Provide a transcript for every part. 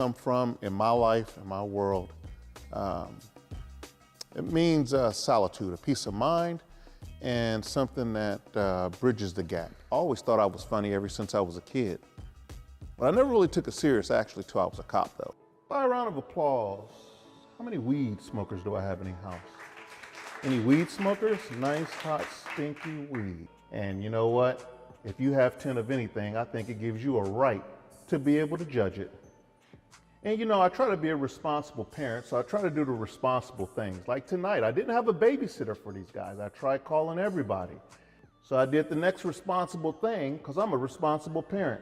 Come from in my life, in my world, it means solitude, a peace of mind, and something that bridges the gap. I always thought I was funny ever since I was a kid, but I never really took it serious actually till I was a cop though. By a round of applause, how many weed smokers do I have in the house? Any weed smokers? Nice, hot, stinky weed. And you know what? If you have 10 of anything, I think it gives you a right to be able to judge it. And you know, I try to be a responsible parent, so I try to do the responsible things. Like tonight, I didn't have a babysitter for these guys. I tried calling everybody. So I did the next responsible thing, because I'm a responsible parent.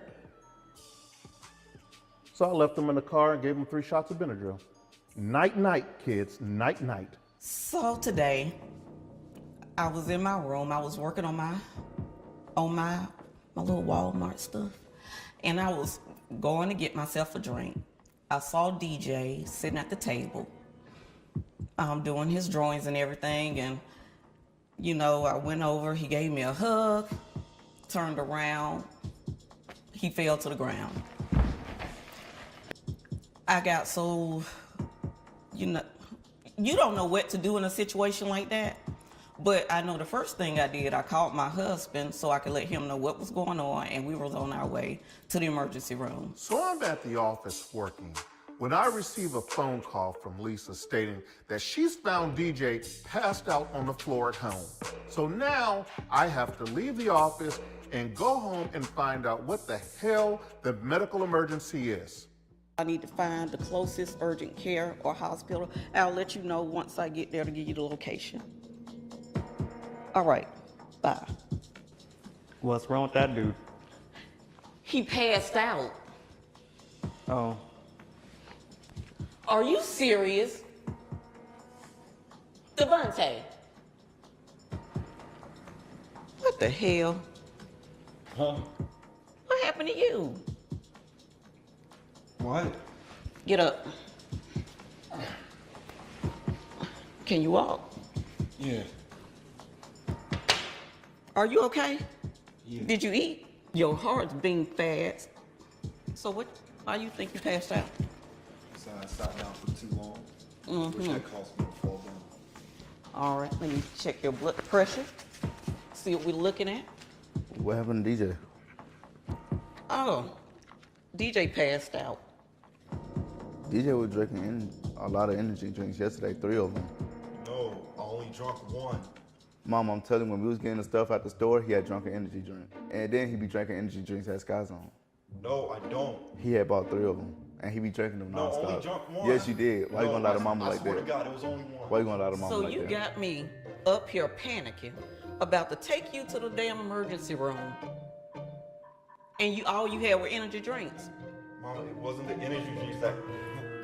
So I left them in the car and gave them 3 shots of Benadryl. Night-night, kids, night-night. So today, I was in my room. I was working on my little Walmart stuff, and I was going to get myself a drink. I saw DJ sitting at the table, doing his drawings and everything, and you know, I went over, he gave me a hug, turned around, he fell to the ground. I got so, you don't know what to do in a situation like that. But I know the first thing I did, I called my husband so I could let him know what was going on, and we were on our way to the emergency room. So I'm at the office working when I receive a phone call from Lisa stating that she's found DJ passed out on the floor at home. So now I have to leave the office and go home and find out what the hell the medical emergency is. I need to find the closest urgent care or hospital. I'll let you know once I get there to give you the location. All right, bye. What's wrong with that dude? He passed out. Oh. Are you serious? Devontae. What the hell? Huh? What happened to you? What? Get up. Can you walk? Yeah. Are you okay? Yeah. Did you eat? Your heart's beating fast. So why you think you passed out? So I sat down for too long, which had caused me to fall down. All right, let me check your blood pressure. See what we're looking at. What happened to DJ? Oh, DJ passed out. DJ was drinking a lot of energy drinks yesterday, 3 of them. No, I only drunk one. Mom, I'm telling you, when we was getting the stuff at the store, he had drunk an energy drink. And then he be drinking energy drinks at Sky Zone. No, I don't. He had bought 3 of them, and he be drinking them No, nonstop. only drunk one. Yes, you did. Why you gonna lie to mama like I swear that? to God, it was only one. Why you gonna lie to mama So like you that? got me up here panicking, about to take you to the damn emergency room, and all you had were energy drinks. Mama, it wasn't the energy drinks that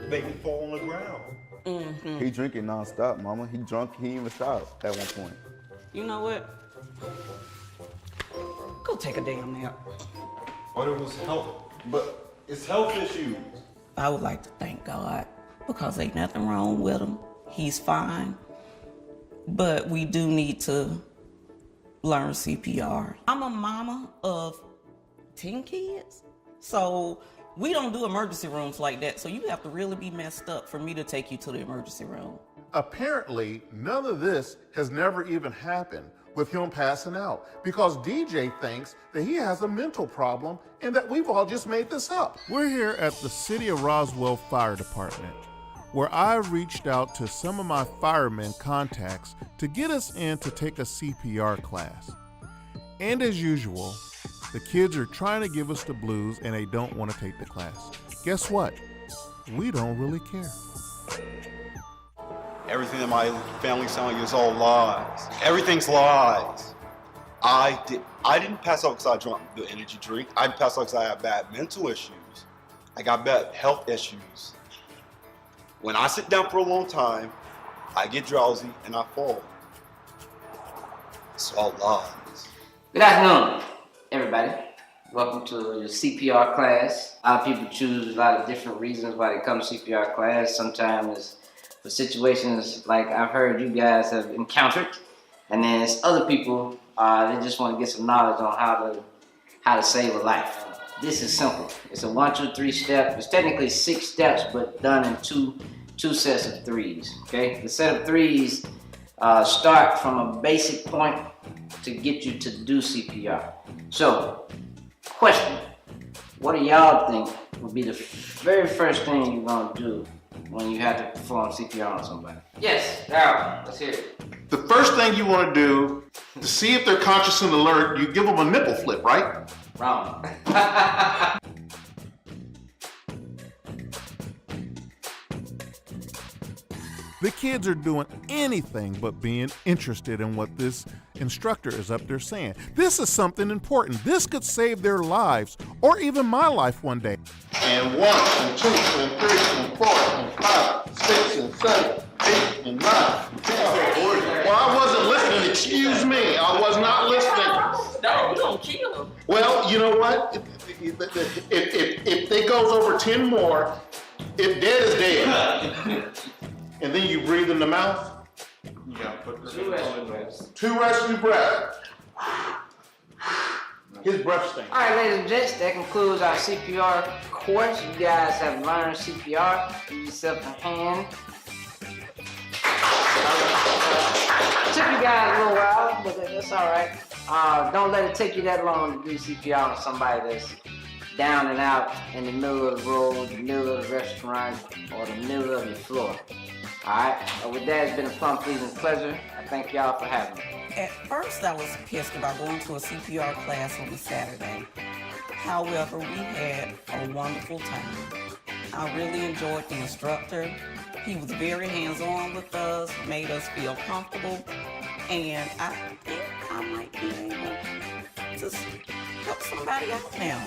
made me fall on the ground. He drinking nonstop, mama. He drunk, he didn't even stop at one point. You know what? Go take a damn nap. But it was health. But it's health issues. I would like to thank God because ain't nothing wrong with him. He's fine. But we do need to learn CPR. I'm a mama of 10 kids. So we don't do emergency rooms like that. So you have to really be messed up for me to take you to the emergency room. Apparently, none of this has never even happened with him passing out because DJ thinks that he has a mental problem and that we've all just made this up. We're here at the City of Roswell Fire Department, where I reached out to some of my firemen contacts to get us in to take a CPR class. And as usual, the kids are trying to give us the blues and they don't want to take the class. Guess what? We don't really care. Everything in my family's telling you is all lies. Everything's lies. I didn't pass out because I drank the energy drink. I didn't pass out because I had bad mental issues. I got bad health issues. When I sit down for a long time, I get drowsy and I fall. It's all lies. Good afternoon, everybody. Welcome to your CPR class. A lot of people choose a lot of different reasons why they come to CPR class. Sometimes it's for situations like I've heard you guys have encountered, and then it's other people they just want to get some knowledge on how to save a life. this is simple. It's a 1, 2, 3 step. It's technically 6 steps, but done in two sets of 3s. Okay, the set of 3s start from a basic point to get you to do CPR. So, question: what do y'all think would be the very first thing you're gonna do when you have to perform CPR on somebody? Yes, Daryll, let's hear it. The first thing you want to do to see if they're conscious and alert, you give them a nipple flip, right? Wrong. The kids are doing anything but being interested in what this instructor is up there saying. This is something important. This could save their lives, or even my life one day. And 1, and 2, and 3, and 4, and 5, 6, and 7, 8, and 9, 10. Well, I wasn't listening. Excuse me. I was not listening. No, we don't kill them. Well, you know what? If it goes over 10 more, if dead is dead. And then you breathe in the mouth. Yeah, put the 2 rescue breaths. 2 rescue breaths. His breath stinks. All right, ladies and gents, that concludes our CPR course. You guys have learned CPR. Give yourself a hand. Took you guys a little while, but that's all right. Don't let it take you that long to do CPR on somebody that's down and out in the middle of the road, the middle of the restaurant, or the middle of the floor. All right. With that, it's been a fun, pleasing pleasure. I thank y'all for having me. At first, I was pissed about going to a CPR class on a Saturday. However, we had a wonderful time. I really enjoyed the instructor. He was very hands-on with us, made us feel comfortable, and I think I might be able to help somebody out now.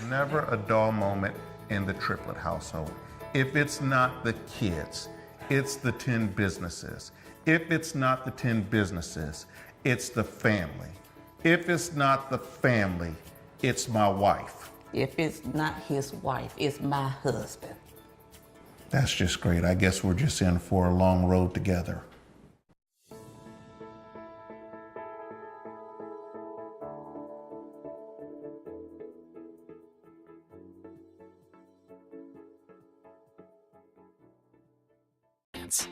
Never a dull moment in the Triplett household. If it's not the kids, it's the 10 businesses. If it's not the 10 businesses, it's the family. If it's not the family, it's my wife. If it's not his wife, it's my husband. That's just great. I guess we're just in for a long road together.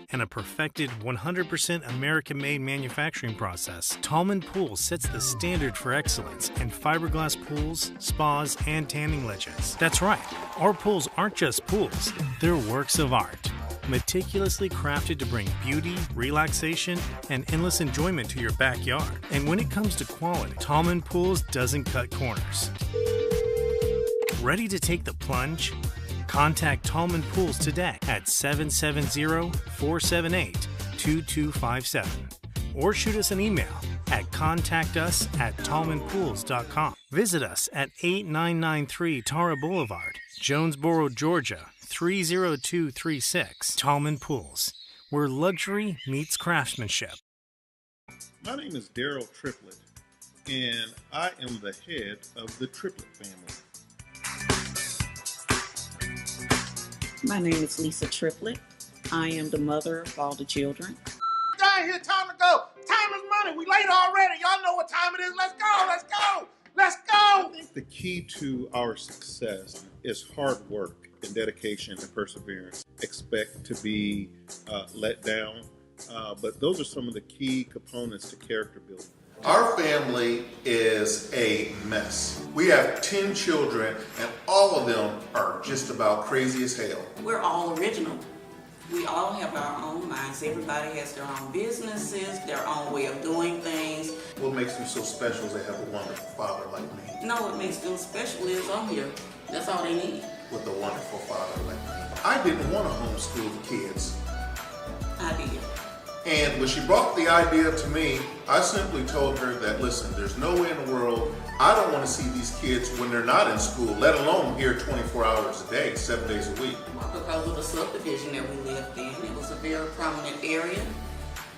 And a perfected 100% American-made manufacturing process, Tallman Pools sets the standard for excellence in fiberglass pools, spas, and tanning ledges. That's right, our pools aren't just pools, they're works of art, meticulously crafted to bring beauty, relaxation, and endless enjoyment to your backyard. And when it comes to quality, Tallman Pools doesn't cut corners. Ready to take the plunge? Contact Tallman Pools today at 770-478-2257 or shoot us an email at contactus@tallmanpools.com. Visit us at 8993 Tara Boulevard, Jonesboro, Georgia 30236. Tallman Pools, where luxury meets craftsmanship. My name is Daryll Triplett, and I am the head of the Triplett family. My name is Lisa Triplett. I am the mother of all the children. Down here, time to go. Time is money. We late already. Y'all know what time it is. Let's go. Let's go. Let's go. I think the key to our success is hard work and dedication and perseverance. Expect to be let down, but those are some of the key components to character building. Our family is a mess. We have 10 children, and all of them are just about crazy as hell. We're all original. We all have our own minds. Everybody has their own businesses, their own way of doing things. What makes them so special is they have a wonderful father like me. No, what makes them special is I'm here. That's all they need. With a wonderful father like me. I didn't want to homeschool the kids. I did. And when she brought the idea to me, I simply told her that, listen, there's no way in the world I don't want to see these kids when they're not in school, let alone here 24 hours a day, 7 days a week. Because of the subdivision that we lived in, it was a very prominent area.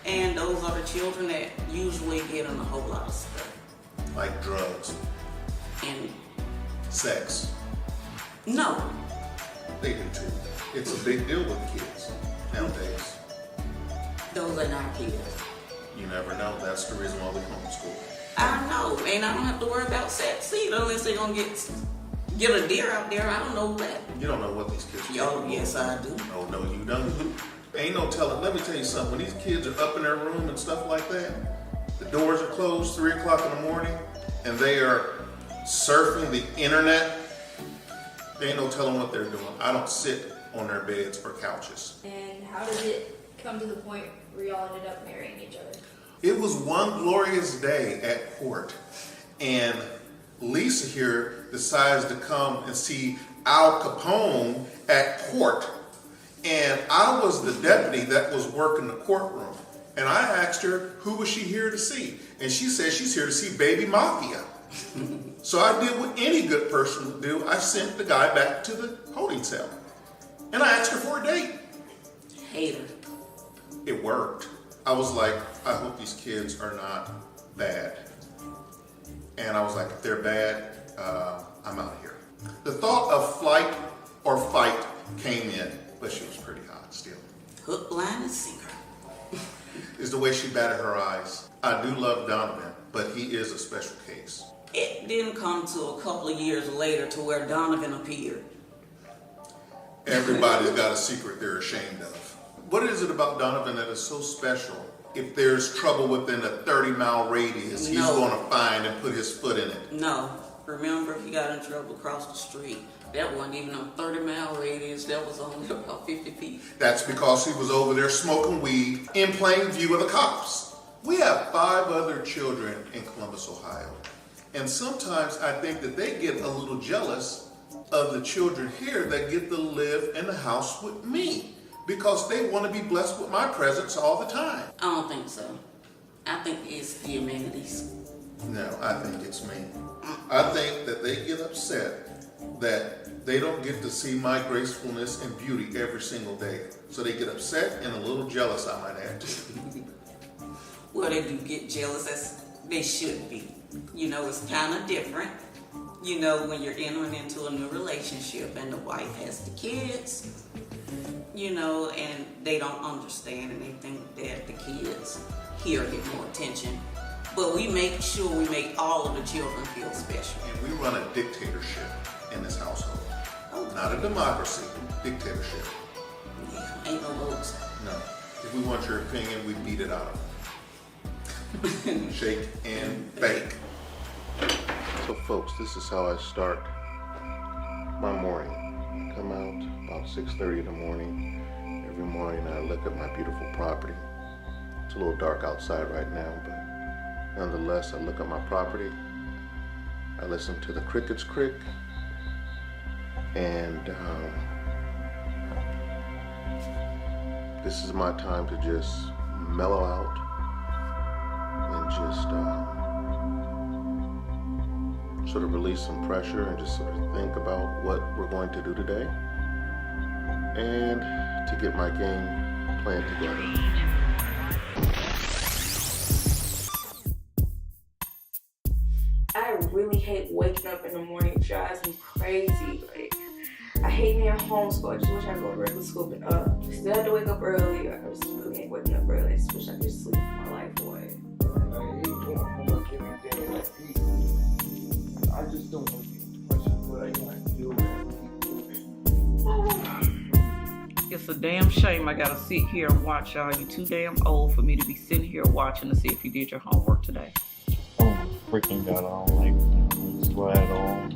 And those are the children that usually get in a whole lot of stuff. Like drugs. And sex. No. They do too. It's a big deal with kids nowadays. Those are not kids. You never know. That's the reason why we homeschool. I know, and I don't have to worry about sex either unless they're gonna get Get a deer out there, I don't know that. You don't know what these kids do. Yo, yes I do. Oh, no, you don't. Ain't no telling. Let me tell you something. When these kids are up in their room and stuff like that, the doors are closed 3 o'clock in the morning, and they are surfing the internet. There ain't no telling what they're doing. I don't sit on their beds or couches. And how did it come to the point where y'all ended up marrying each other? It was one glorious day at court, and Lisa here decides to come and see Al Capone at court. And I was the deputy that was working the courtroom. And I asked her, who was she here to see? And she said she's here to see Baby Mafia. So I did what any good person would do. I sent the guy back to the holding cell. And I asked her for a date. Hater. It worked. I was like, I hope these kids are not bad. And I was like, if they're bad, I'm out of here. The thought of flight or fight came in, but she was pretty hot still. Hook, line, and sinker. Is the way she batted her eyes. I do love Donovan, but he is a special case. It didn't come to a couple of years later to where Donovan appeared. Everybody's got a secret they're ashamed of. What is it about Donovan that is so special? If there's trouble within a 30-mile radius, he's going to find and put his foot in it. No. Remember, he got in trouble across the street. That wasn't even a 30-mile radius. That was only about 50 feet. That's because he was over there smoking weed in plain view of the cops. We have 5 other children in Columbus, Ohio. And sometimes I think that they get a little jealous of the children here that get to live in the house with me because they want to be blessed with my presence all the time. I don't think so. I think it's the amenities. No, I think it's me. I think that they get upset that they don't get to see my gracefulness and beauty every single day. So they get upset and a little jealous, I might add too. Well, they do get jealous, as they should be. You know, it's kind of different. You know, when you're entering into a new relationship and the wife has the kids, you know, and they don't understand and they think that the kids here get more attention. But we make sure we make all of the children feel special. And we run a dictatorship in this household. Not a democracy, dictatorship. Yeah, ain't no votes. No. If we want your opinion, we beat it out of them. Shake and bake. So folks, this is how I start my morning. I come out about 6:30 in the morning. Every morning I look at my beautiful property. It's a little dark outside right now, but nonetheless, I look at my property. I listen to the crickets crick. And this is my time to just mellow out and just sort of release some pressure and just sort of think about what we're going to do today and to get my game plan together. I really hate waking up in the morning. It drives me crazy. Like, I hate being homeschooled. I just wish I could go to regular school, but still have to wake up early. I just really hate waking up early. I just wish I could sleep my life away. I hate doing homework every day like this. I just don't want to be too much of what I want to do. It's a damn shame I gotta sit here and watch y'all. You too damn old for me to be sitting here watching to see if you did your homework today. Oh, freaking God, I don't like this sweat at all.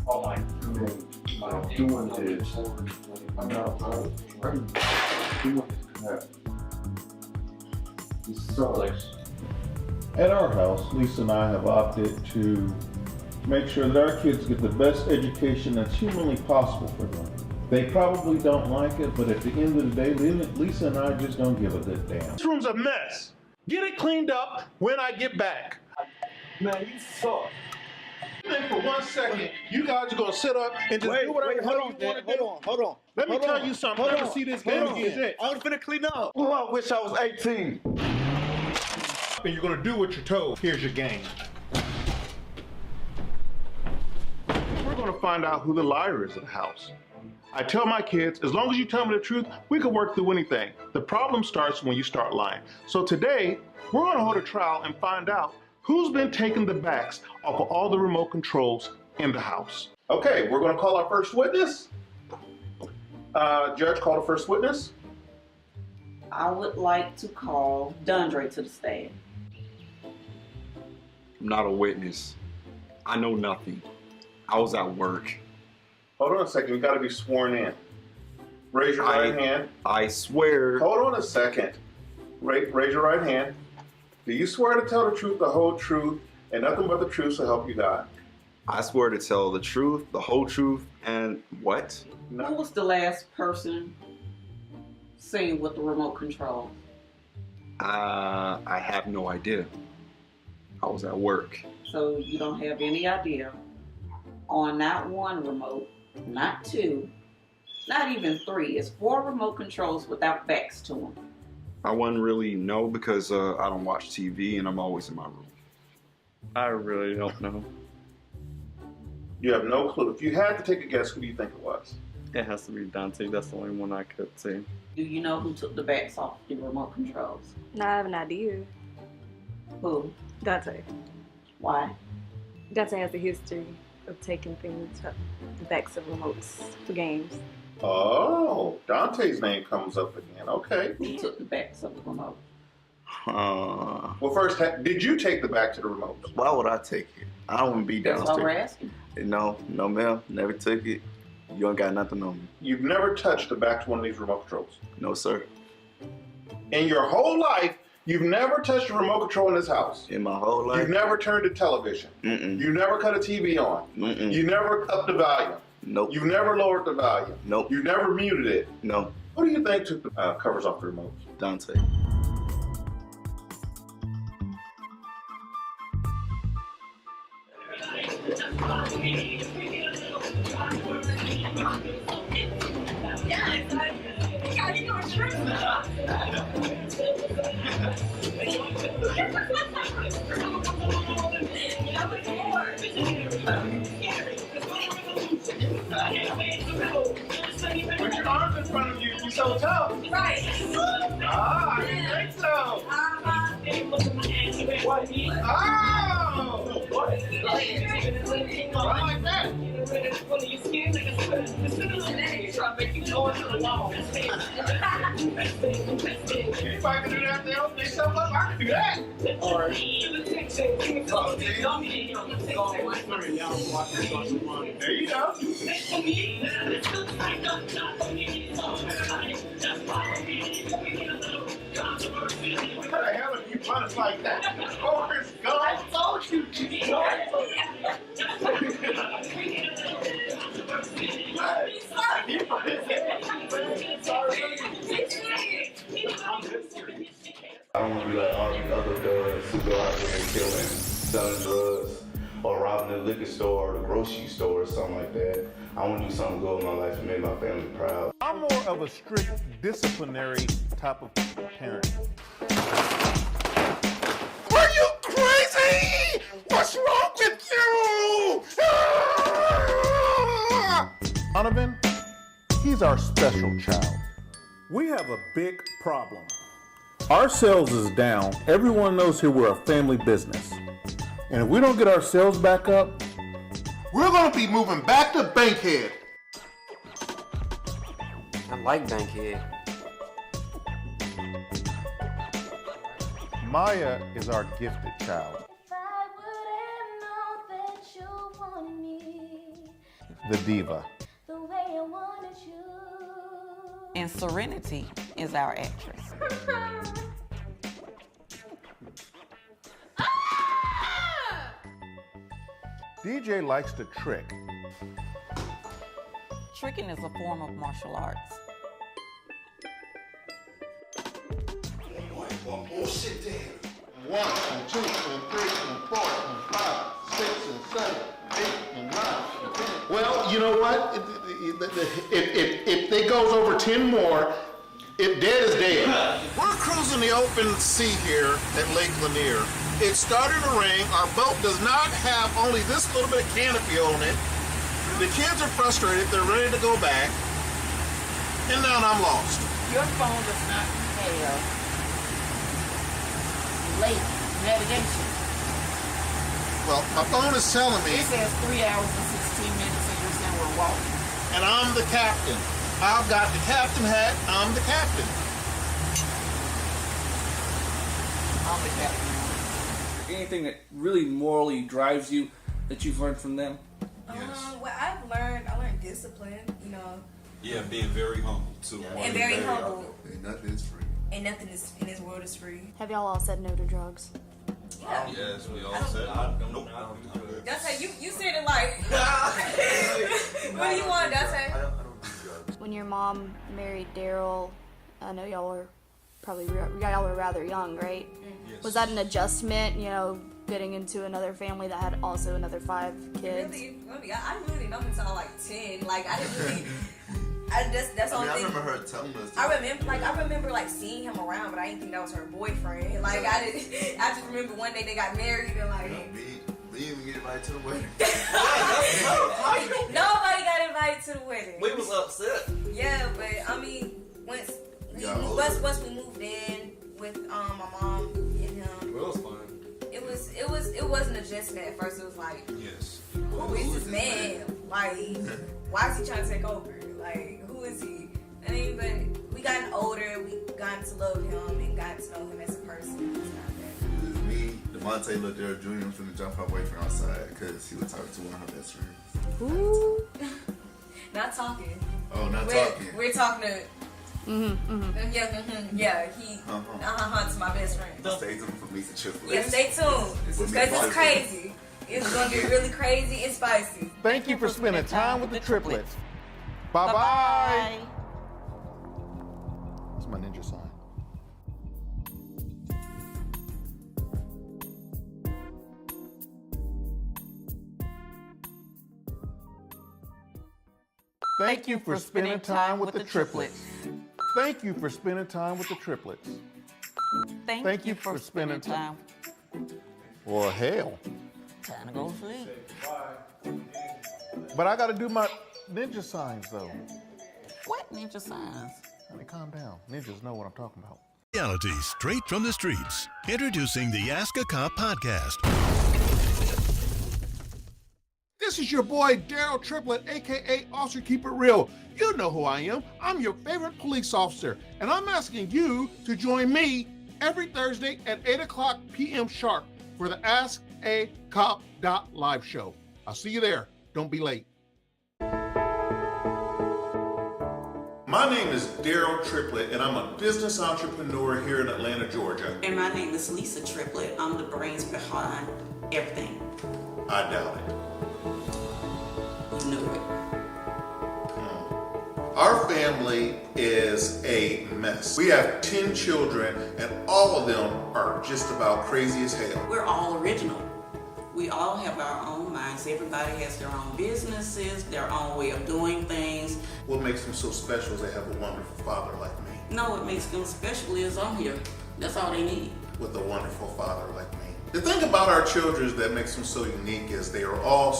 Oh my God, I'm doing this. I'm not doing this crap. This sucks. At our house, Lisa and I have opted to make sure that our kids get the best education that's humanly possible for them. They probably don't like it, but at the end of the day, Lisa and I just don't give a good damn. This room's a mess. Get it cleaned up when I get back. Man, you suck. Think for 1 second, you guys are gonna sit up and just do whatever you want to do. Hold on. Let me tell you something. Never see this game again. I was finna clean up. Oh, I wish I was 18. And you're gonna do what you're told. Here's your game. We're gonna find out who the liar is in the house. I tell my kids, as long as you tell me the truth, we can work through anything. The problem starts when you start lying. So today, we're gonna hold a trial and find out who's been taking the backs off of all the remote controls in the house. Okay, we're gonna call our first witness. Judge, call the first witness. I would like to call Dundre to the stand. I'm not a witness. I know nothing. I was at work. Hold on a second, you gotta be sworn in. Raise your right hand. I swear. Hold on a second. Raise your right hand. Do you swear to tell the truth, the whole truth, and nothing but the truth so help you God? I swear to tell the truth, the whole truth, and what? Who was the last person seen with the remote control? I have no idea. I was at work. So you don't have any idea on not one remote, not two, not even three. It's 4 remote controls without backs to them. I wouldn't really know because I don't watch TV and I'm always in my room. I really don't know. You have no clue. If you had to take a guess, who do you think it was? It has to be Dante. That's the only one I could see. Do you know who took the backs off the remote controls? No, I have an idea. Who? Dante. Why? Dante has a history of taking things up the backs of remotes for games. Oh, Dante's name comes up again. Okay. Who took the backs of the remote? Well, first, did you take the back to the remote? Why would I take it? I don't want to be downstairs. That's why we're asking. No, ma'am. Never took it. You ain't got nothing on me. You've never touched the back to one of these remote controls? No, sir. In your whole life, you've never touched a remote control in this house? In my whole life? You've never turned the television? Mm-mm. You never cut a TV on? Mm-mm. You never upped the volume? Nope. You've never lowered the volume? Nope. You never muted it? No. What do you think took the covers off the remote? Dante. Put your arms in front of you. You're so tough. Right. Ah, I didn't think so. What? Oh! What? I like that. Anybody can do that, they open themselves up. I can do that. Or, there you go. What the hell are you trying to like that? Oh, Chris, go. I told you. I don't want to be like all these other dudes who go out there and killing, selling drugs, or robbing the liquor store or the grocery store or something like that. I want to do something good in my life and make my family proud. I'm more of a strict disciplinary type of parent. Are you crazy? What's wrong with you? Donovan, he's our special child. We have a big problem. Our sales is down. Everyone knows here we're a family business. And if we don't get our sales back up, we're gonna be moving back to Bankhead. I like Bankhead. Maya is our gifted child. The diva. And Serenity is our actress. DJ likes to trick. Tricking is a form of martial arts. Bullshit there. 1 and 2 and 3 and 4 and 5, 6 and 7, 8 and 9 and 10. Well, you know what? If it goes over 10 more, dead is dead. We're cruising the open sea here at Lake Lanier. It started to rain. Our boat does not have only this little bit of canopy on it. The kids are frustrated. They're ready to go back. And now I'm lost. Your phone does not have late navigation. Well, my phone is telling me. It says 3 hours and 16 minutes and you're saying we're walking. And I'm the captain. I've got the captain hat. I'm the captain. I'm the captain. Anything that really morally drives you that you've learned from them? What I learned discipline, you know. Yeah, being very humble too. And very humble. Ain't nothing is free. And nothing is in this world is free. Have y'all all said no to drugs? Yeah. Yes, we all said nope. That's how you said it like. What do you want, Dante? When your mom married Daryll, I know y'all were rather young, right? Yes. Was that an adjustment, getting into another family that had also another 5 kids? I really don't until like 10. Like I didn't really. That's all. I remember her telling us. I remember like seeing him around, but I didn't think that was her boyfriend. Like I just remember one day they got married and like. We didn't even get invited to the wedding. Nobody got invited to the wedding. We was upset. Yeah, but I mean, once we moved in with my mom and him, Well, it was fun. it was an adjustment at first. It was like, Yes. who is this man? Like, why is he trying to take over? Like, who is he? I mean, but we gotten older, we got to love him and got to know him as a person. It was me, Devontae looked there, Junior was finna jump her boyfriend outside because he was talking to one of her best friends. Ooh. Not talking. Oh, not talking. We're talking to. Yeah, he to my best friend. Stay tuned for Meets and Triplett. Yeah, stay tuned because it's crazy. It's gonna be really crazy and spicy. Thank you for spending time with the triplets. Bye-bye. That's my ninja sign. Thank you for spending time with the triplets. Thank you for spending time with the triplets. Thank you for spending time. Well, hell. Time to go to sleep. But I got to do my ninja signs, though. What ninja signs? Honey, calm down. Ninjas know what I'm talking about. Reality straight from the streets. Introducing the Ask a Cop podcast. This is your boy, Daryll Triplett, a.k.a. Officer Keep It Real. You know who I am. I'm your favorite police officer, and I'm asking you to join me every Thursday at 8 o'clock p.m. sharp for the Ask a Cop live show. I'll see you there. Don't be late. My name is Daryll Triplett, and I'm a business entrepreneur here in Atlanta, Georgia. And my name is Lisa Triplett. I'm the brains behind everything. I doubt it. You knew it. Our family is a mess. We have 10 children, and all of them are just about crazy as hell. We're all original. We all have our own minds. Everybody has their own businesses, their own way of doing things. What makes them so special is they have a wonderful father like me. No, what makes them special is I'm here. That's all they need. With a wonderful father like me. The thing about our children that makes them so unique is they are all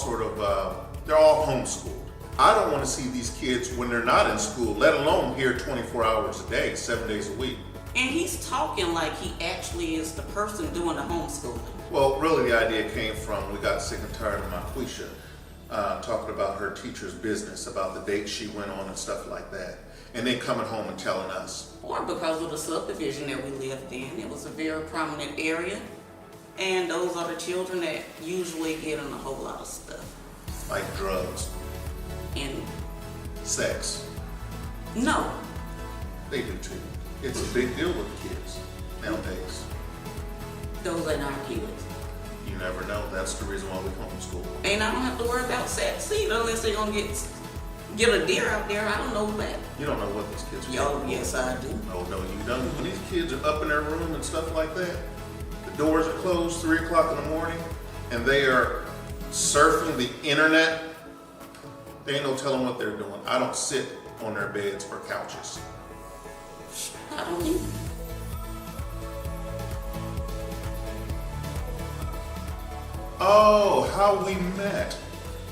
they're all homeschooled. I don't want to see these kids when they're not in school, let alone here 24 hours a day, 7 days a week. And he's talking like he actually is the person doing the homeschooling. Well, really the idea came from, we got sick and tired of Marquisha talking about her teacher's business, about the dates she went on and stuff like that. And then coming home and telling us. Or because of the subdivision that we lived in. It was a very prominent area. And those are the children that usually get in a whole lot of stuff. Like drugs. And sex. No. They do too. It's a big deal with kids nowadays. Those are not kids. You never know. That's the reason why we homeschool. And I don't have to worry about sex either unless they're gonna get a deer out there. I don't know that. You don't know what these kids are doing. Yes, I do. No, you don't. When these kids are up in their room and stuff like that, the doors are closed 3 o'clock in the morning, and they are surfing the internet. There ain't no telling what they're doing. I don't sit on their beds or couches. I don't either. Oh, how we met.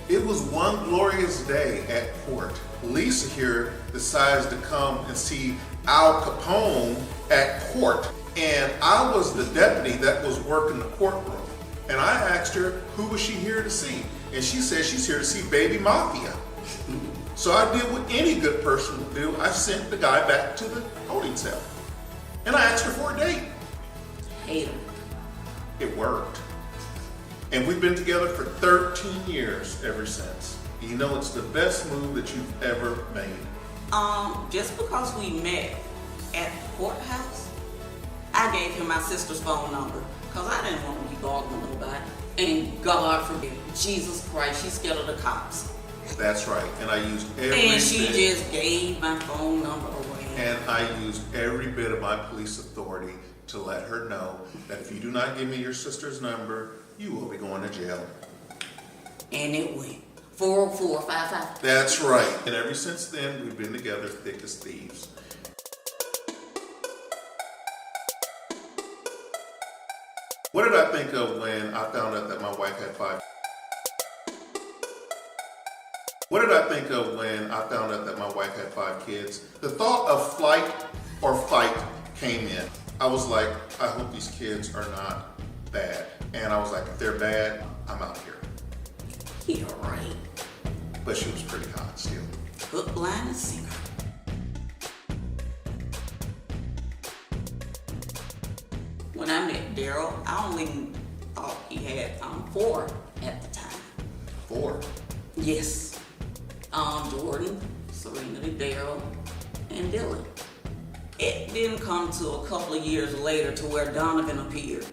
It was one glorious day at court. Lisa here decides to come and see Al Capone at court. And I was the deputy that was working the courtroom. And I asked her, who was she here to see? And she said she's here to see Baby Mafia. So I did what any good person would do. I sent the guy back to the holding cell. And I asked her for a date. Hate him. It worked. And we've been together for 13 years ever since. You know, it's the best move that you've ever made. Just because we met at the courthouse, I gave him my sister's phone number because I didn't want to be bothering nobody. And God forbid, Jesus Christ, she's scared of the cops. That's right. And I used every And she bit, just gave my phone number away. and I used every bit of my police authority to let her know that if you do not give me your sister's number, you will be going to jail. And it went 40455. That's right. And ever since then, we've been together thick as thieves. What did I think of when I found out that my wife had 5? What did I think of when I found out that my wife had 5 kids? The thought of flight or fight came in. I was like, I hope these kids are not bad. And I was like, if they're bad, I'm out here. You're right. But she was pretty hot still. Hook, line, and sinker. When I met Daryll, I only thought he had 4 at the time. 4? Yes. Jordan, Serena, Daryll, and Dylan. It didn't come to a couple of years later to where Donovan appeared.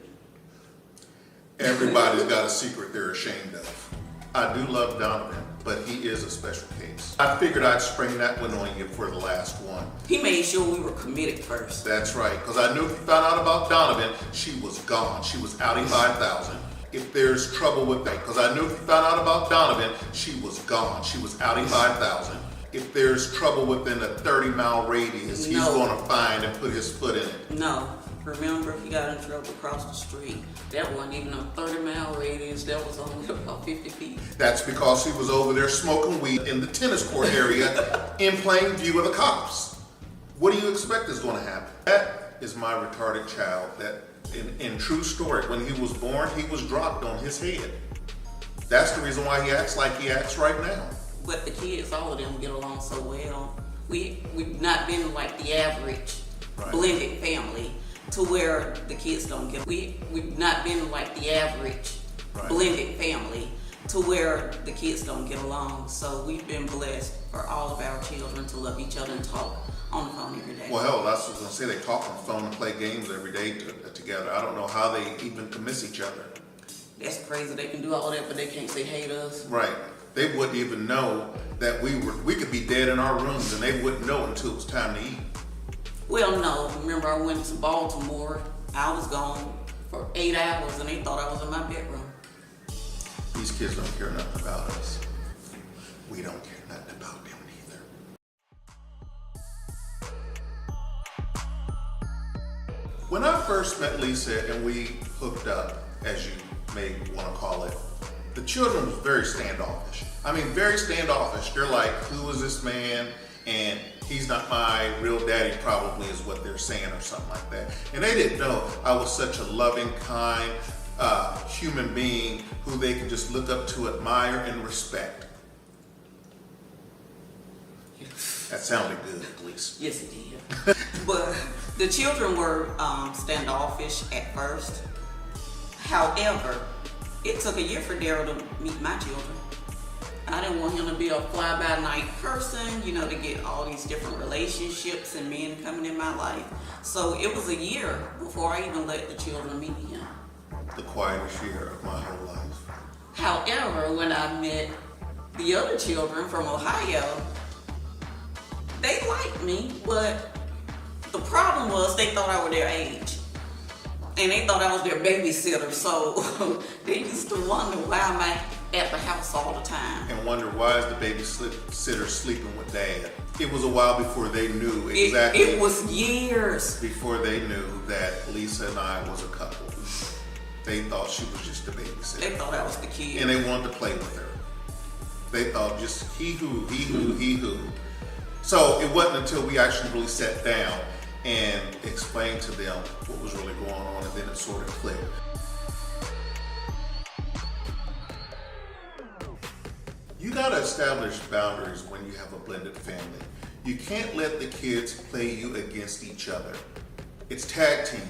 Everybody's got a secret they're ashamed of. I do love Donovan, but he is a special case. I figured I'd spring that one on you for the last one. He made sure we were committed first. That's right, because I knew if you found out about Donovan, she was gone. She was outie 5,000. If there's trouble with that, because I knew if you found out about Donovan, she was gone. She was outie 5,000. If there's trouble within a 30-mile radius, he's going to find and put his foot in it. No. Remember, he got in trouble across the street. That wasn't even a 30-mile radius. That was only about 50 feet. That's because he was over there smoking weed in the tennis court area in plain view of the cops. What do you expect is going to happen? That is my retarded child that, in true story, when he was born, he was dropped on his head. That's the reason why he acts like he acts right now. But the kids, all of them get along so well. We've not been like the average blended family to where the kids don't get. We've not been like the average blended family to where the kids don't get along. So we've been blessed for all of our children to love each other and talk on the phone every day. Well, hell, that's what I was gonna say. They talk on the phone and play games every day together. I don't know how they even can miss each other. That's crazy. They can do all that, but they can't say hey to us. Right. They wouldn't even know that we could be dead in our rooms, and they wouldn't know until it was time to eat. Well, no. Remember, I went to Baltimore. I was gone for 8 hours, and they thought I was in my bedroom. These kids don't care nothing about us. We don't care nothing about them either. When I first met Lisa and we hooked up, as you may want to call it, the children was very standoffish. I mean, very standoffish. They're like, who is this man? And he's not my real daddy, probably is what they're saying, or something like that. And they didn't know I was such a loving, kind human being who they could just look up to, admire, and respect. That sounded good, at least. Yes, it did. But the children were standoffish at first. However, it took a year for Daryll to meet my children. I didn't want him to be a fly-by-night person, you know, to get all these different relationships and men coming in my life. So it was a year before I even let the children meet him. The quietest year of my whole life. However, when I met the other children from Ohio, they liked me, but the problem was they thought I was their age. And they thought I was their babysitter, so they used to wonder why am I at the house all the time. And wonder why is the babysitter sleeping with dad? It was a while before they knew exactly. It was years. Before they knew that Lisa and I was a couple. They thought she was just the babysitter. They thought I was the kid. And they wanted to play with her. They just he who. So it wasn't until we actually really sat down and explained to them what was really going on, and then it sort of clicked. You gotta establish boundaries when you have a blended family. You can't let the kids play you against each other. It's tag team.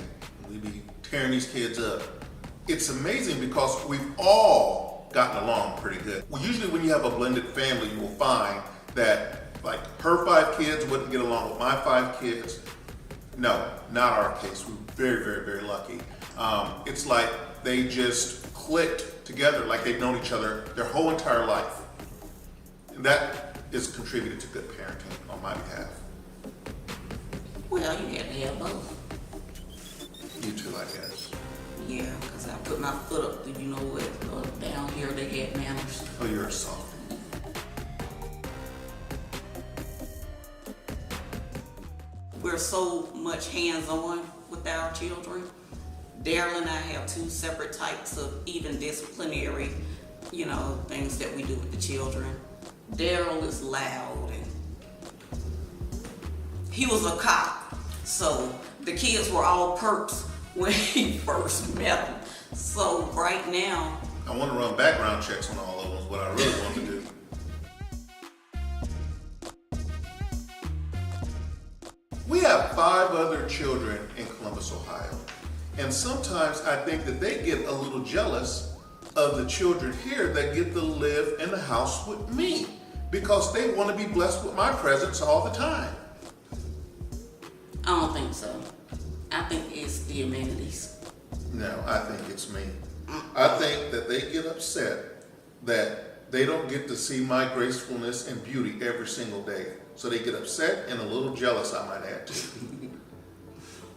We be tearing these kids up. It's amazing because we've all gotten along pretty good. Well, usually when you have a blended family, you will find that like her 5 kids wouldn't get along with my 5 kids. No, not our case. We're very, very, very lucky. It's like they just clicked together like they've known each other their whole entire life. And that is contributed to good parenting on my behalf. Well, you had to have both. You too, I guess. Yeah, because I put my foot up to, you know what, down here they had manners. Oh, you're a soft. We're so much hands-on with our children. Daryll and I have 2 separate types of even disciplinary, things that we do with the children. Daryll is loud, and he was a cop, so the kids were all perps when he first met them. So right now, I want to run background checks on all of them, is what I really want to do. We have 5 other children in Columbus, Ohio. And sometimes I think that they get a little jealous of the children here that get to live in the house with me because they want to be blessed with my presence all the time. I don't think so. I think it's the amenities. No, I think it's me. I think that they get upset that they don't get to see my gracefulness and beauty every single day. So they get upset and a little jealous, I might add too.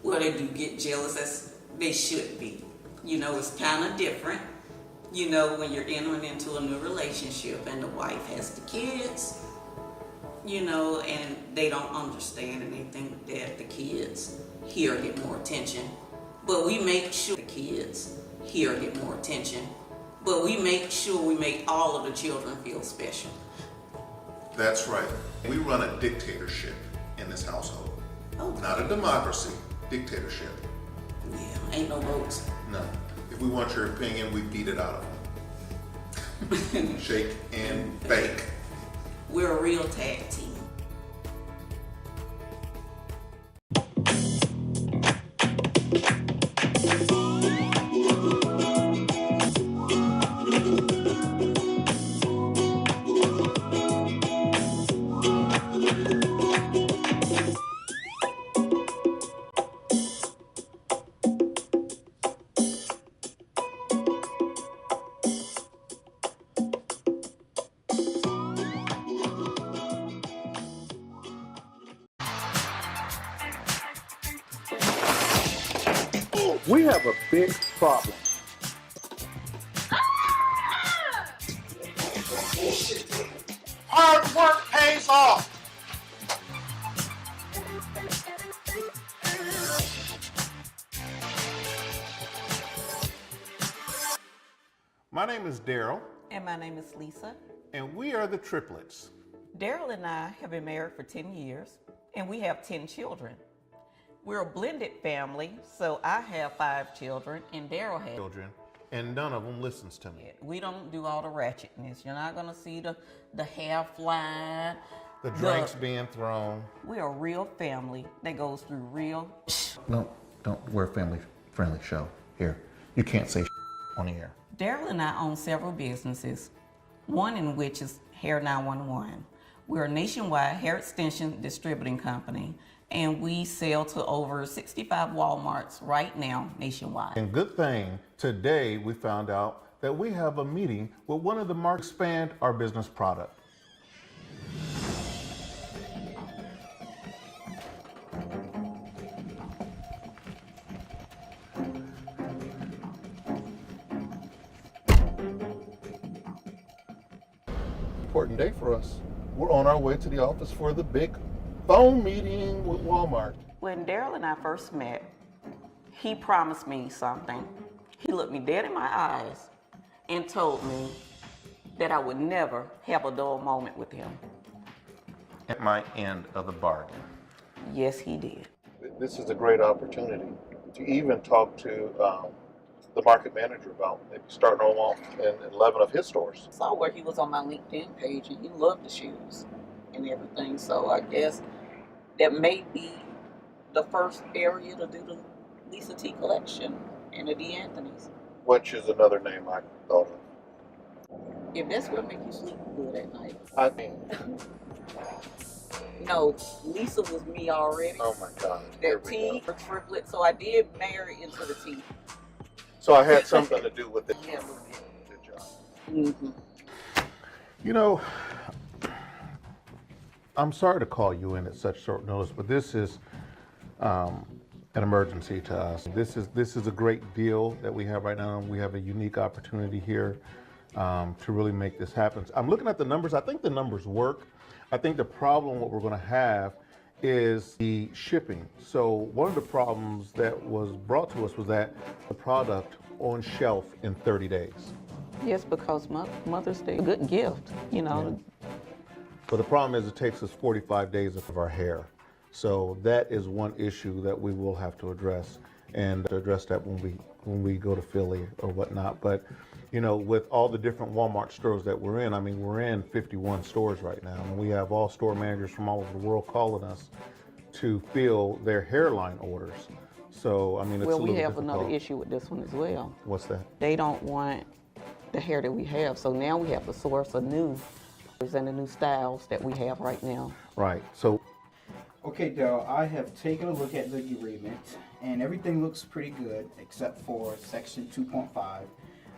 Well, they do get jealous, as they should be. It's kind of different, when you're entering into a new relationship and the wife has the kids, and they don't understand and they think that the kids here get more attention. But we make sure the kids here get more attention. But we make sure we make all of the children feel special. That's right. We run a dictatorship in this household. Okay. Not a democracy, dictatorship. Yeah, ain't no votes. No. If we want your opinion, we beat it out of them. Shake and bake. We're a real tag team. We have a big problem. Hard work pays off. My name is Daryll. And my name is Lisa. And we are the Triplets. Daryll and I have been married for 10 years, and we have 10 children. We're a blended family, so I have 5 children, and Daryll has children, and none of them listens to me. We don't do all the ratchetness. You're not gonna see the hair flying, the drinks being thrown. We're a real family that goes through real. No, don't. We're a family-friendly show. Here, you can't say on the air. Daryll and I own several businesses, one in which is Hair 911. We're a nationwide hair extension distributing company, and we sell to over 65 Walmarts right now nationwide. And good thing, today we found out that we have a meeting with one of the markets to expand our business product. Important day for us. We're on our way to the office for the big phone meeting with Walmart. When Daryll and I first met, he promised me something. He looked me dead in my eyes and told me that I would never have a dull moment with him. At my end of the bargain. Yes, he did. This is a great opportunity to even talk to the market manager about maybe starting on in 11 of his stores. I saw where he was on my LinkedIn page and he loved the shoes and everything. So I guess that may be the first area to do the Lisa T collection and the D'Anthony's. Which is another name I thought of. If that's what makes you sleep good at night. I mean, no, Lisa was me already. oh my God. That T for Triplett, so I did marry into the T. So I had something to do with it. Yeah. Good job. Mm-hmm. You know, I'm sorry to call you in at such short notice, but this is an emergency to us. This is a great deal that we have right now. We have a unique opportunity here to really make this happen. I'm looking at the numbers. I think the numbers work. I think the problem, what we're going to have, is the shipping. So one of the problems that was brought to us was that the product on shelf in 30 days. Yes, because Mother's Day, a good gift, you know. Yeah. But the problem is it takes us 45 days of our hair. So that is one issue that we will have to address, and to address that when we go to Philly or whatnot. But you know, with all the different Walmart stores that we're in, I mean, we're in 51 stores right now, and we have all store managers from all over the world calling us to fill their hairline orders. So, I mean, it's a little difficult. Well, we have another issue with this one as well. What's that? They don't want the hair that we have, so now we have to source a new and the new styles that we have right now. Right. So. Okay, Daryl, I have taken a look at the agreement, and everything looks pretty good except for section 2.5.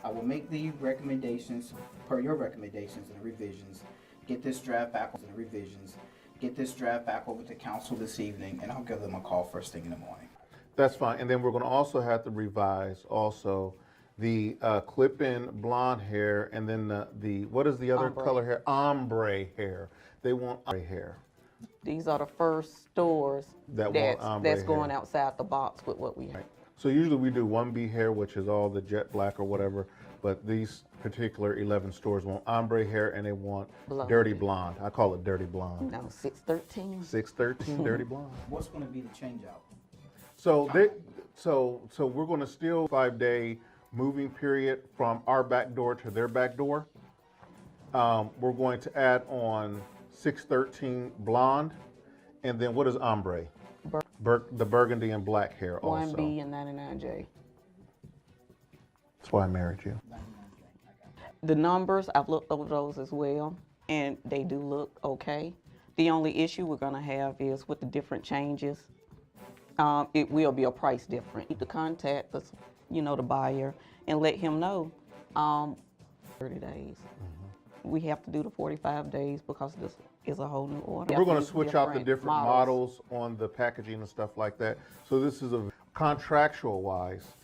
I will make the recommendations per your recommendations and revisions. Get this draft back over the revisions. Get this draft back over to council this evening, and I'll give them a call first thing in the morning. That's fine. And then we're going to also have to revise also the clip-in blonde hair, and then the what is the other color hair? Ombre hair. They want ombre hair. These are the first stores that's going hair. outside the box with what we have. Right. So usually we do 1B hair, which is all the jet black or whatever, but these particular 11 stores want ombre hair and they want dirty blonde. I call it dirty blonde. No, 613. 613 dirty blonde. What's going to be the change out? So we're going to still 5-day moving period from our back door to their back door. We're going to add on 613 blonde, and then what is ombre? The burgundy and black hair also. 1B and 99J. That's why I married you. The numbers, I've looked over those as well, and they do look okay. The only issue we're gonna have is with the different changes, it will be a price difference. You need to contact us, you know, the buyer, and let him know 30 days. We have to do the 45 days because this is a whole new order. We're going to switch out the different models on the packaging and stuff like that. So this is a contractual wise.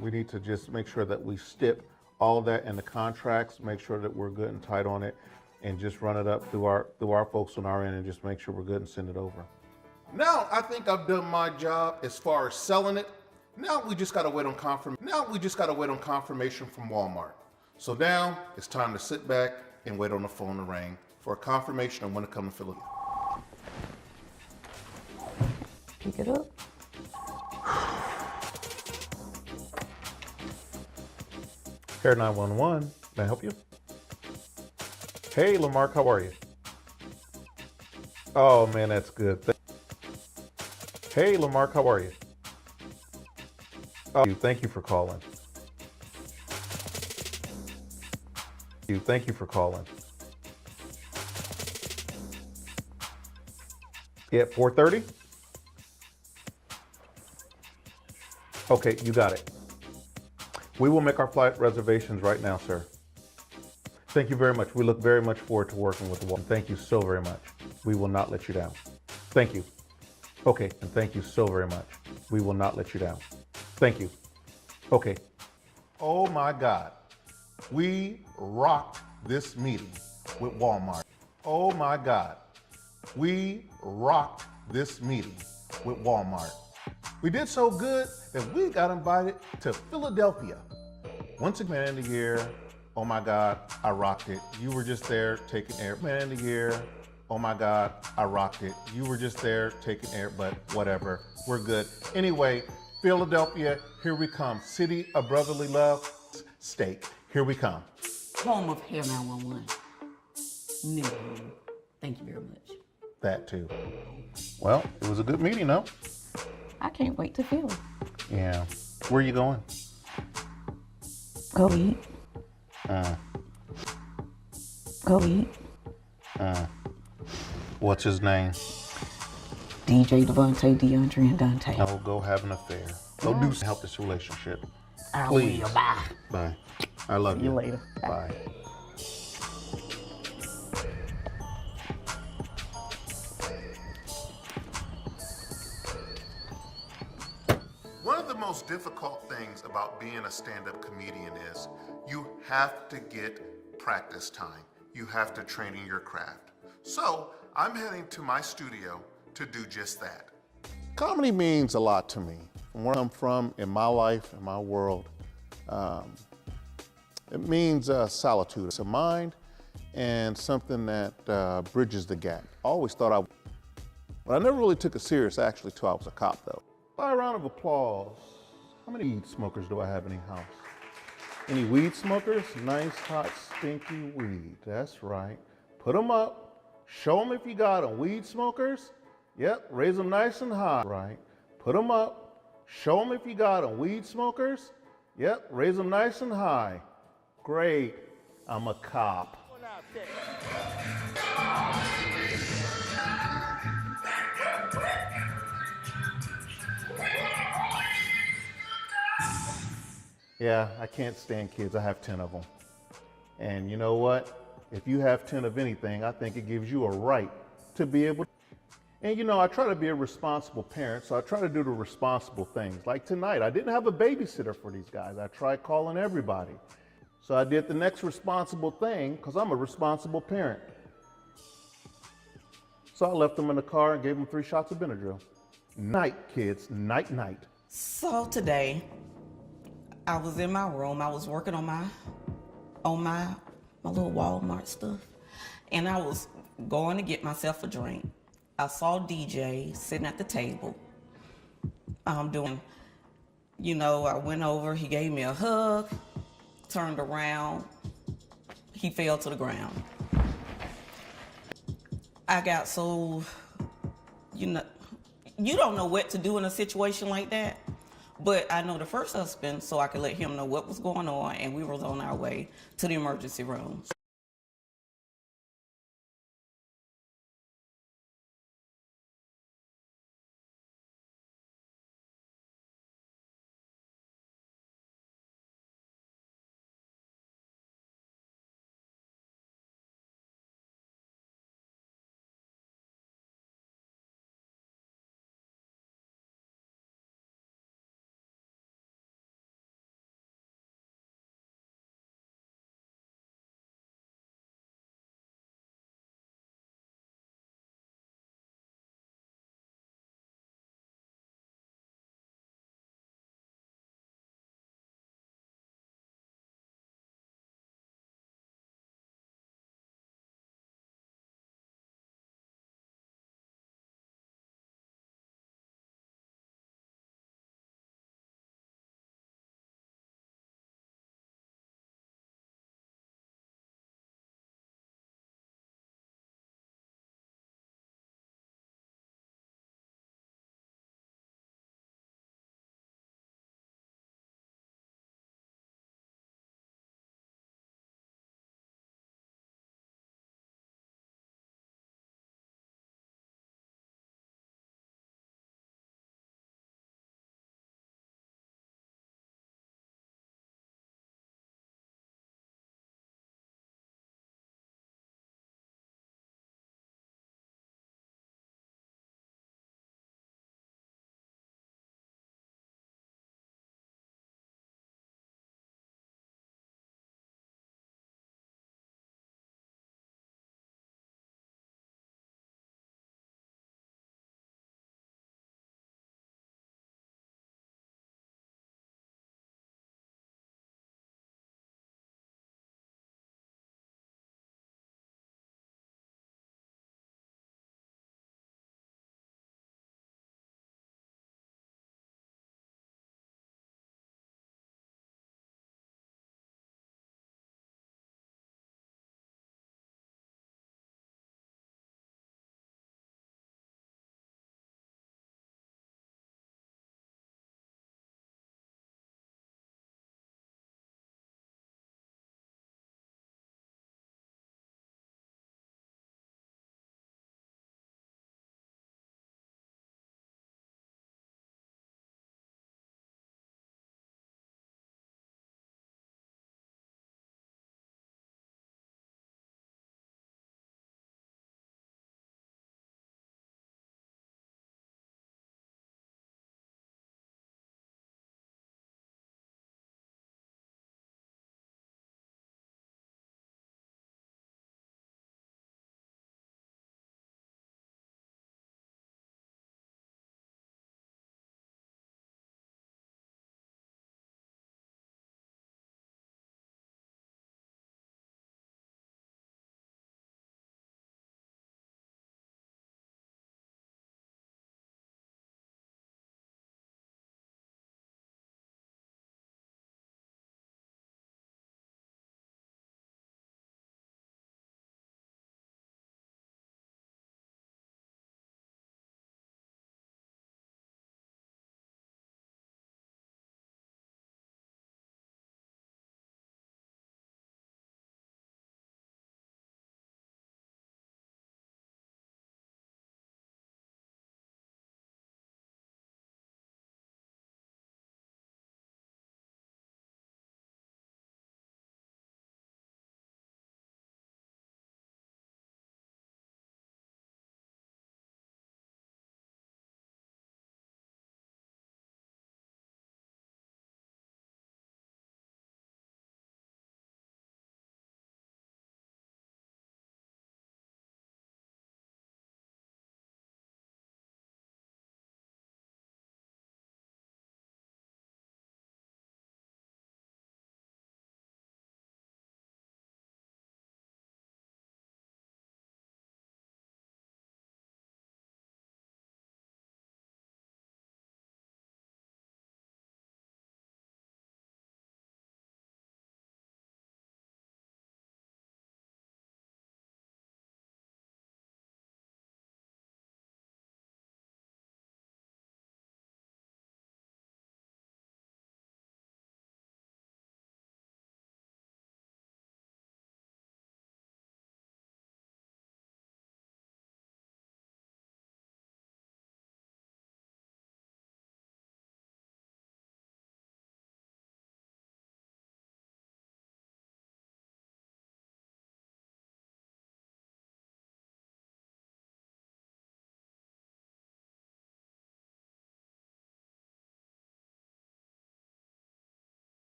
We need to just make sure that we stip all that in the contracts, make sure that we're good and tight on it, and just run it up through our folks on our end and just make sure we're good and send it over. Now I think I've done my job as far as selling it. Now we just got to wait on confirmation from Walmart. So now it's time to sit back and wait on the phone to ring for a confirmation on when to come to Philadelphia. Pick it up. Hair 911, can I help you? Hey, Lamarck, how are you? Oh man, that's good. Hey, Lamarck, how are you? Oh, thank you for calling. Thank you for calling. Yeah, 4:30? Okay, you got it. We will make our flight reservations right now, sir. Thank you very much. We look very much forward to working with the Walmart. Thank you so very much. We will not let you down. Thank you. Okay, and thank you so very much. We will not let you down. Thank you. Okay. Oh my God. We rocked this meeting with Walmart. Oh my God. We rocked this meeting with Walmart. We did so good that we got invited to Philadelphia. Once again in the year Oh my God, I rocked it. You were just there taking air. Man of the year. Oh my God, I rocked it. You were just there taking air, but whatever. We're good. Anyway, Philadelphia, here we come. City of brotherly love, steak. Here we come. Home of Hair 911. No, thank you very much. That too. Well, it was a good meeting, though. I can't wait to feel it. Yeah. Where are you going? Go eat. Go eat. What's his name? DJ Devontae, DeAndre, and Dante. Oh, go have an affair. Go do something to help this relationship. I Please. will. Bye. Bye. I love See you later. Bye. One of the most difficult things about being a stand-up comedian is you have to get practice time. You have to train in your craft. So I'm heading to my studio to do just that. Comedy means a lot to me. From where I'm from, in my life, in my world, it means solitude. It's a mind and something that bridges the gap. I always thought but I never really took it serious actually till I was a cop though. By a round of applause, how many weed smokers do I have in the house? Any weed smokers? Nice, hot, stinky weed. That's right. Put them up. Show them if you got them. Weed smokers? Yep, raise them nice and high. Right. Put them up. Show them if you got them. Weed smokers? Yep, raise them nice and high. Great. I'm a cop. Yeah, I can't stand kids. I have 10 of them. And you know what? If you have 10 of anything, I think it gives you a right to be able to. And you know, I try to be a responsible parent, so I try to do the responsible things. Like tonight, I didn't have a babysitter for these guys. I tried calling everybody. So I did the next responsible thing because I'm a responsible parent. So I left them in the car and gave them 3 shots of Benadryl. Night, kids, night, night. So today, I was in my room. I was working on my little Walmart stuff, and I was going to get myself a drink. I saw DJ sitting at the table. I went over. He gave me a hug. Turned around. He fell to the ground. I got so, you don't know what to do in a situation like that. But I know the first husband, so I could let him know what was going on, and we were on our way to the emergency room.